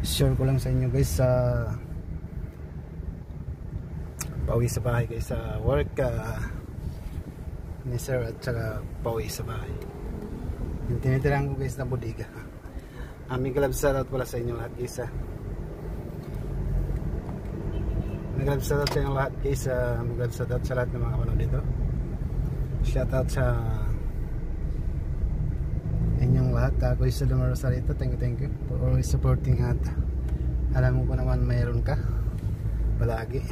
share ko lang sa inyo guys sa pauwi sa bahay guys, sa work ni sir at saka pauwi sa bahay. Yung tinitirang ko guys na bodega. Aming glove shoutout pala sa inyo lahat guys. Glove shoutout sa inyo lahat guys. Glove shoutout sa lahat ng mga kapanood dito. Shoutout sa inyong lahat. Ako isa Lumar Rosarito. Thank you for always supporting at alam mo ko naman mayroon ka palagi.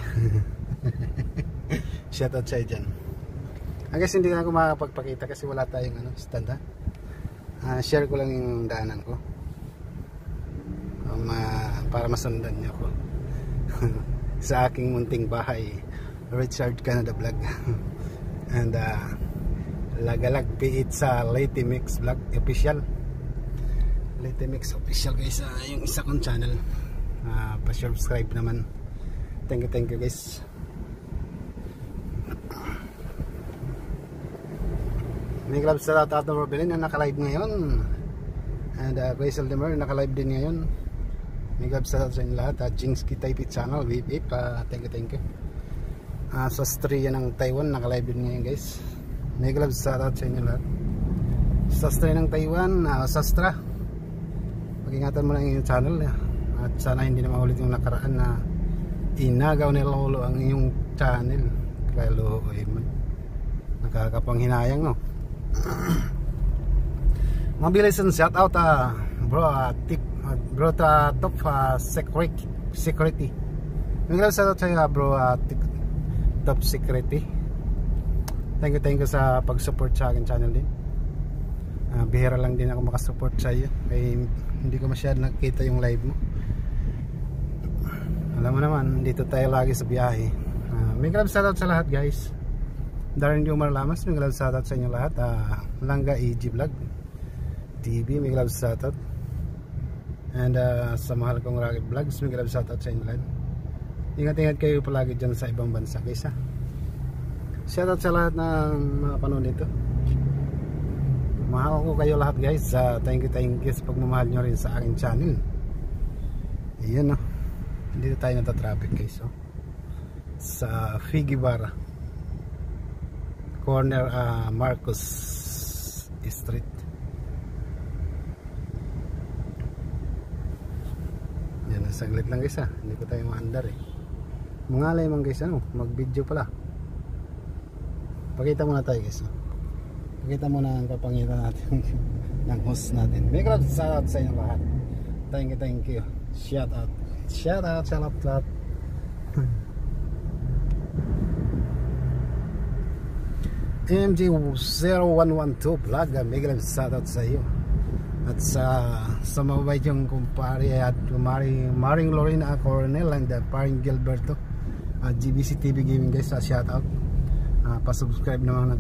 Shoutout sa dyan. Guys, hindi na ako makakapagpakita kasi wala tayong stand ha. Share ko lang yung daanan ko para masundan niyo ako sa aking munting bahay. Richard Canada Vlog. And Lagalag P8 sa Leyte Mix Vlog Official. Leyte Mix Official guys, yung isa kong channel. Pa-subscribe naman. Thank you guys. May glove sa Tato Robelin na naka-live ngayon. And Grace Aldemer naka-live din ngayon. May glove sa inyo lahat. Jinx Kitaypi Channel, Wave 8. Thank you. Sa Astria ng Taiwan naka-live din ngayon guys. May glove sa inyo lahat. Sa Astria ng Taiwan, Sastra. Pag-ingatan mo lang yung channel. At sana hindi na maulit yung nakaraan na inagaw ni Lolo ang iyong channel. Kaya Lolo nakakapanghinayang no. Mabilis ang shout out bro, tip bro top security. May shout out sa bro top security. Thank you sa pag-support sa akin channel din. Bihira lang din ako makasupport sa iyo. Kaya hindi ko masyadong nakikita yung live mo. Alam mo naman, dito tayo lagi sa biyahe. May shout out sa lahat guys. Darren Jomar Lamas, may glove shoutout sa inyo lahat. Langga EG Vlog TV, may glove shoutout. And sa mahal kong Rocket Vlogs, may glove shoutout sa inyo lahat. Ingat kayo palagi dyan sa ibang bansa guys. Shoutout sa lahat ng mga panood nito. Mahal ko kayo lahat guys. Thank you sa pagmamahal nyo rin sa aking channel. Ayan dito tayo natatraffic guys sa Figueroa corner Marcos Street. Yan, saglit lang guys hindi ko tayo maandar mangalay man guys mag video pala. Pakita muna tayo guys pakita muna ang kapangyarihan natin ng host natin. May glove shoutout sa inyo lahat. Thank you. Shout out sa lahat. MG0112 Vlog, may glove shoutout sa iyo. At sa mababait yung kumpare at Maring Lorena Coronel and paring Gilberto GBC TV Gaming guys, shoutout. Pa-subscribe naman ng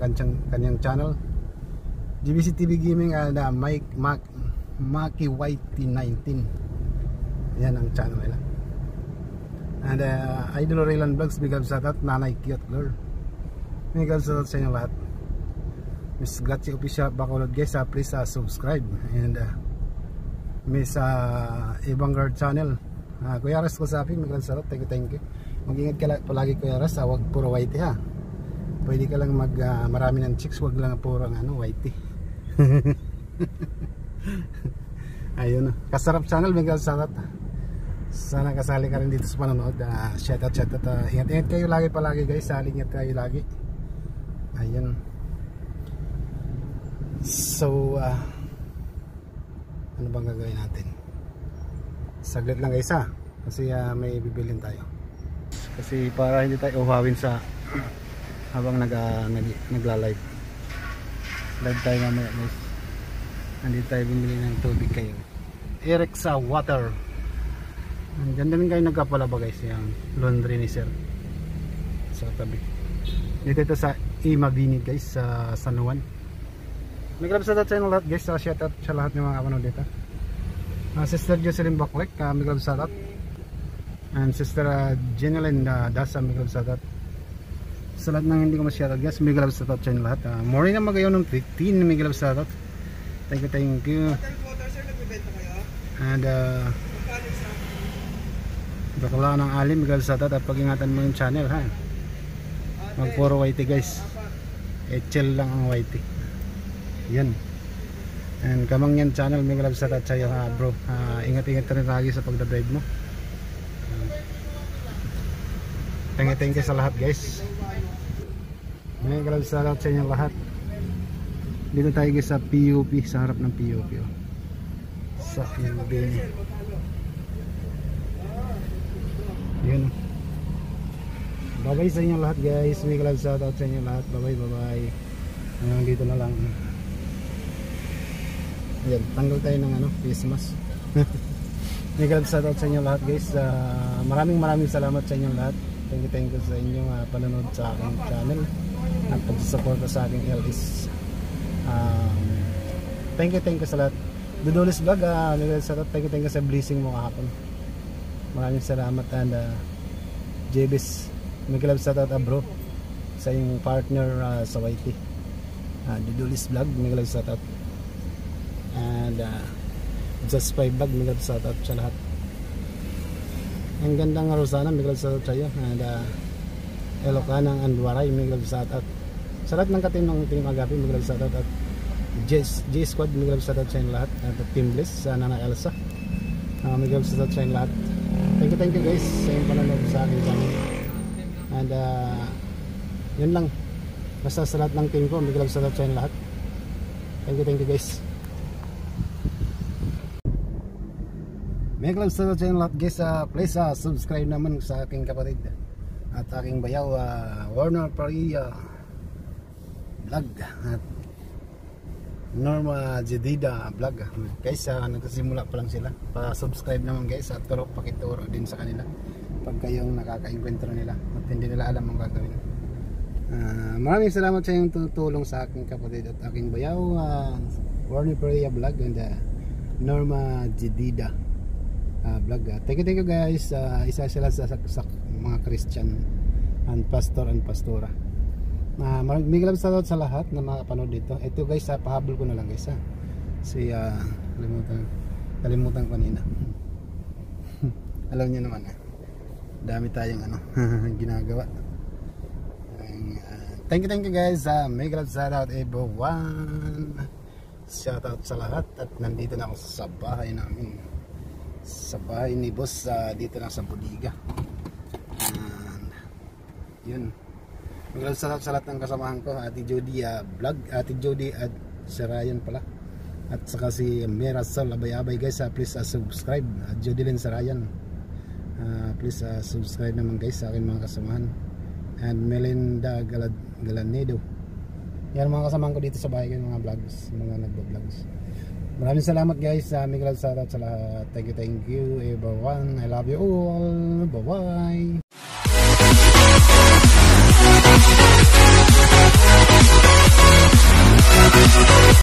kanyang channel GBC TV Gaming and Maki YT19. Yan ang channel nila. And Idol Raylan Vlogs, may glove shoutout. Nanay Cute Girl, may glove shoutout sa inyo lahat. Miss Glatzy Official Bacolod guys, please subscribe. And Miss Ibang Guard Channel, Kuya Ras Kosapi, may glove shoutout. Thank you. Mag-ingat ka palagi Kuya Ras, huwag puro whitey ha. Pwede ka lang marami ng chicks, huwag lang puro whitey. Ayun Kasarap Channel, may glove shoutout. Sana kasali ka rin dito sa panonood. Shoutout. Ingat kayo lagi palagi guys. Ingat kayo lagi. Ayun. So ano bang gagawin natin? Saglit lang guys kasi may bibilin tayo. Kasi para hindi tayo uhawin sa habang nagla-live. Live tayo mamaya guys. Nandito tayo bumili ng tubig kayo. Eric sa water. Diyan din kayo nagkapalaba guys, yung laundry ni sir sa tabi. Dito ito sa Imabini guys, sa San Juan. May glove shoutout sa inyo lahat guys. Shoutout sa lahat ng mga kapanood dito. Sister Jocelyn Baklek, may glove shoutout. And Sister Jeneline Dasa, may glove shoutout. Sa lahat ng hindi ko ma-shoutout guys, may glove shoutout sa inyo lahat. Morning na magayon ng 15, may glove shoutout. Thank you. And Bakla ng alim, Miguel Sadat, at pag-ingatan mo yung channel ha. Mag puro whitey guys. HL lang ang whitey. Yan. And Kamangyan channel, Miguel Sadat sa'yo ha bro. Ingat-ingat ka rin lagi sa pagdadrive mo. Thank you sa lahat guys. Miguel Sadat sa inyo lahat. Dito tayo guys sa PUP, sa harap ng PUP oh. Sa Ilbini. Yun. Bye bye sa inyo lahat guys. Miguel Sadat sa inyo lahat. Bye bye. Hanggang dito na lang. Ayan, tanggal tayo ng face mask. Miguel Sadat sa inyo lahat guys. Maraming salamat sa inyo lahat. Thank you sa inyong panonood sa aking channel at pagsusuporta sa aking LS. Thank you sa lahat. Dudulis vlog, Miguel Sadat, thank you sa blessing mo kahapon. Maraming salamat. And JB's Miguel Sadat bro, sa iyong partner sa YT. Dudulis vlog, Miguel Sadat. And Just 5 vlog, Miguel Sadat sa lahat. Ang gandang Rosana, Miguel Sadat sa'yo. And Elocanang Anwaray, Miguel Sadat. Sa lahat ng ka-team ng Team Agapi, Miguel Sadat. At J-Squad, Miguel Sadat sa lahat. At Team Bliss, Nana Elsa, Miguel Sadat sa lahat. Thank you guys sa iyong panonood sa akin channel. And yun lang. Basta sa lahat ng team ko, Miguel Sadat sa lahat. Thank you guys. Miguel Sadat sa lahat guys. Please subscribe naman sa aking kapatid at aking bayaw, Warner Paria vlog at Norma Jedida vlog guys. Nagsisimula pa lang sila. Pa-subscribe naman guys at pakituro din sa kanila pag kayong nakaka-enkwentro nila at hindi nila alam ang gagawin. Maraming salamat sa iyong tutulong sa aking kapatid at aking bayaw, Warner Paria vlog and Norma Jedida vlog. Thank you guys. Isa sila sa mga Christian and pastor and pastora. Miguel Sadat sa lahat na makapanood dito. Ito guys, pahabol ko na lang guys ha. Si kalimutan kanina. Alam niyo naman dami tayong ginagawa. Thank you guys. Miguel Sadat everyone. Shout out sa lahat. At nandito na ako sa bahay namin, sa bahay ni boss, dito lang sa Budiga. And yun, Miguel Sadat sa lahat ng kasamahan ko. Ate Jody vlog, Ate Jody at si Ryan pala, at saka si Mirasol abay guys. Please subscribe. Jody Lynn sa Ryan, please subscribe naman guys sa akin mga kasamahan. And Melinda Galanedo, yan mga kasamahan ko dito sa bahay ko, mga vlogs, mga nagbo-vlogs. Maraming salamat guys sa Miguel Sadat sa lahat. Thank you everyone. I love you all. Bye bye.